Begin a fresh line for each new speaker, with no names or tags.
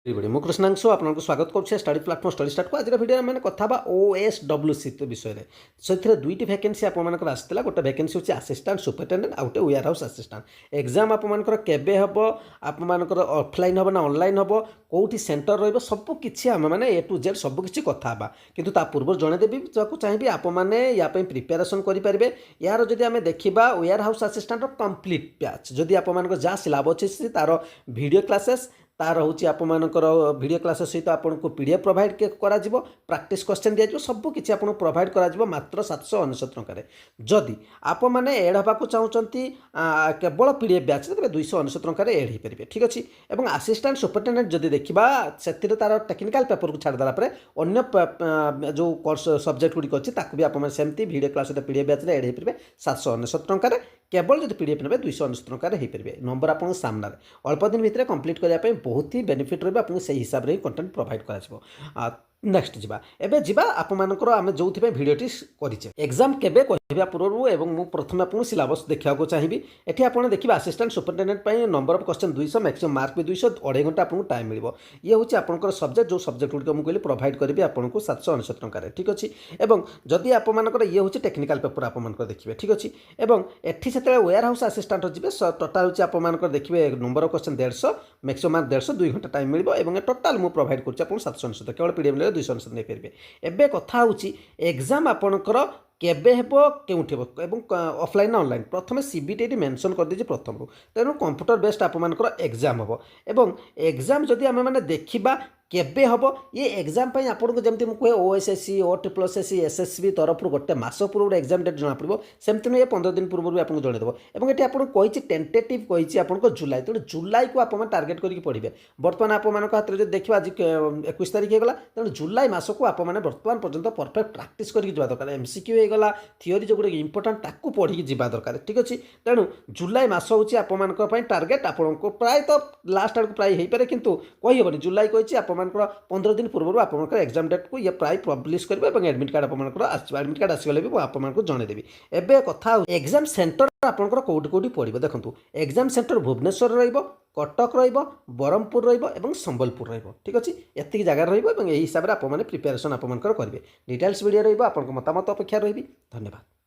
ମୁଁ କୃଷ୍ଣାଂଶୁ ଆପଣଙ୍କୁ ସ୍ୱାଗତ କରୁଛି ଷ୍ଟଡି ପ୍ଲାଟଫର୍ମ ଷ୍ଟଡି ଷ୍ଟାର୍ଟ ଆଜିର ଭିଡ଼ିଓରେ ଆମେ କଥା ହେବା OSWC ବିଷୟରେ। ସେଥିରେ ଦୁଇଟି ଭ୍ୟାକେନ୍ସି ଆପଣଙ୍କର ଆସିଥିଲା। ଗୋଟେ ଭ୍ୟାକେନ୍ସି ହେଉଛି ଆସିଷ୍ଟାଣ୍ଟ ସୁପରିଟେଣ୍ଡେଣ୍ଟ ଆଉ ଗୋଟେ ୱେୟାର ହାଉସ୍ ଆସିଷ୍ଟାଣ୍ଟ। ଏକ୍ଜାମ୍ ଆପଣଙ୍କର କେବେ ହେବ, ଆପଣଙ୍କର ଅଫଲାଇନ୍ ହେବ ନା ଅନଲାଇନ୍ ହେବ, କେଉଁଠି ସେଣ୍ଟର ରହିବ, ସବୁ କିଛି ଆମେ ମାନେ A to Z ସବୁ କିଛି କଥା ହେବା। କିନ୍ତୁ ତା ପୂର୍ବରୁ ଜଣେଇଦେବି ଚାହିଁବି ଆପଣମାନେ ୟା ପାଇଁ ପ୍ରିପାରେସନ୍ କରିପାରିବେ। ୟାର ଯଦି ଆମେ ଦେଖିବା ୱେୟାର ହାଉସ୍ ଆସିଷ୍ଟାଣ୍ଟର କମ୍ପ୍ଲିଟ୍ ବ୍ୟାଚ୍ ଯଦି ଆପଣଙ୍କର ଯାହା ସିଲାବସ୍ ଅଛି ତାର ଭିଡ଼ିଓ କ୍ଲାसेସ୍ तार हूँ आपर भिडियो क्लास सहित आपको PDF प्रोवाइड कर प्रैक्टिस क्वेश्चन दिया सबकि आपको प्रोवाइड कर मात्र 799 टकर। जदि आप मैंने एड हाँ चाहते केवल PDF बैच तेज 299 टकर एड हो पारे। ठीक अच्छे। और असिस्टेंट सुपरिटेडेंट जब देखा से तार टेक्निकल पेपर को छाड़देला अन्य जो कोर्स सब्जेक्ट गुड़िक अच्छी भी आपमती भिडियो क्लास सहित PDF बैच एड हो पारे 799 टकर। केवल जब PDF ने 299 टकर हो पारे। नंबर आप सामने अल्प दिन भितर कंप्लीट करने बहुत ही बेनिफिट रहा। आपको से हिसाब से कंटेंट प्रोवाइड कर नेक्स्ट जावा एबे जिबा आपमानकर आमे जोथि भिडियोटी करिचे एग्जाम केबे कहबा पूर्व एवं मु प्रथम आपन सिलेबस देखा चाहिए। एठी आपन देखिबा असिस्टेंट सुपरिटेडेंट पई number of question 200 maximum mark भी 200 अढ़ाई घंटा आपको टाइम मिलिबो। ये होची आपनकर सब्जेक्ट जो सब्जेक्ट गुड मु कहली प्रोवाइड करबी आपको 799 टका रे। ठीक अछि। एवं जदि आपमानकर ये होची टेक्निकल पेपर आपमानकर देखिबे। ठीक अछि। एवं एठी सेते वेयर हाउस असिस्टेंट जिबे टोटल होची आपमानकर देखिबे number of question 150 maximum mark 150 2 घंटा टाइम मिलिबो एवं टोटल मु प्रोवाइड करछि आपन 799 केवल PDF 299 नहीं पारे। एबे कथा होची एग्जाम आपनकर केबे हेबो केउठी हेबो एवं ऑफलाइन ना ऑनलाइन प्रथम CBT मेंशन कर दीजिए प्रथम तेणु कंप्यूटर बेस्ड आपनकर एग्जाम हेबो। एवं एग्जाम जदि आमे माने देखिबा केबे हम ये एग्जाम पे आपको जमी मुझे कहे OSSC OSSC SSB तरफ गोटे मस पूर्व एग्जाम डेट जना पड़ो सेमती नुहे 15 दिन पूर्व भी आपको जनईदेव। और ये आपको कही टेन्टेटिव कही आपको जुलाई तेणु जुलाई को आप टार्गेट करके पढ़े। बर्तमान आप हाथ में देखा आज 21 तारीख होगा तेणु जुलाई मस को आप बर्तमान पर्यंत परफेक्ट प्रैक्टिस करके जा दरकार। MCQ होगा थियोरी जो गुड़े इंपोर्टाट ताकू पढ़ी जा दरकार। ठीक अच्छे। तेणु जुलाई मस हूँ आप टार्गेट आपको प्राय तो लास्ट आड़ प्राय हो पारे कि कहीहबनी जुलाई कही आप 15 दिन पूर्व आप एग्जाम डेट को ये प्राय पब्लिश करेंगे। एडमिट कार्ड एडमिट कार्ड आसगले भी आपको जनईदेवी। एबे कथा एग्जाम सेंटर आपंकर कौटी कौटी पड़ो देखो एग्जाम सेंटर भुवनेश्वर कटक ब्रह्मपुर और संबलपुर रही। ठीक अच्छे। एतिक जगार रही हिसाब से आप प्रिपेरेसन आप करेंगे। डिटेल्स वीडियो रही मतामत अपेक्षा रही। धन्यवाद।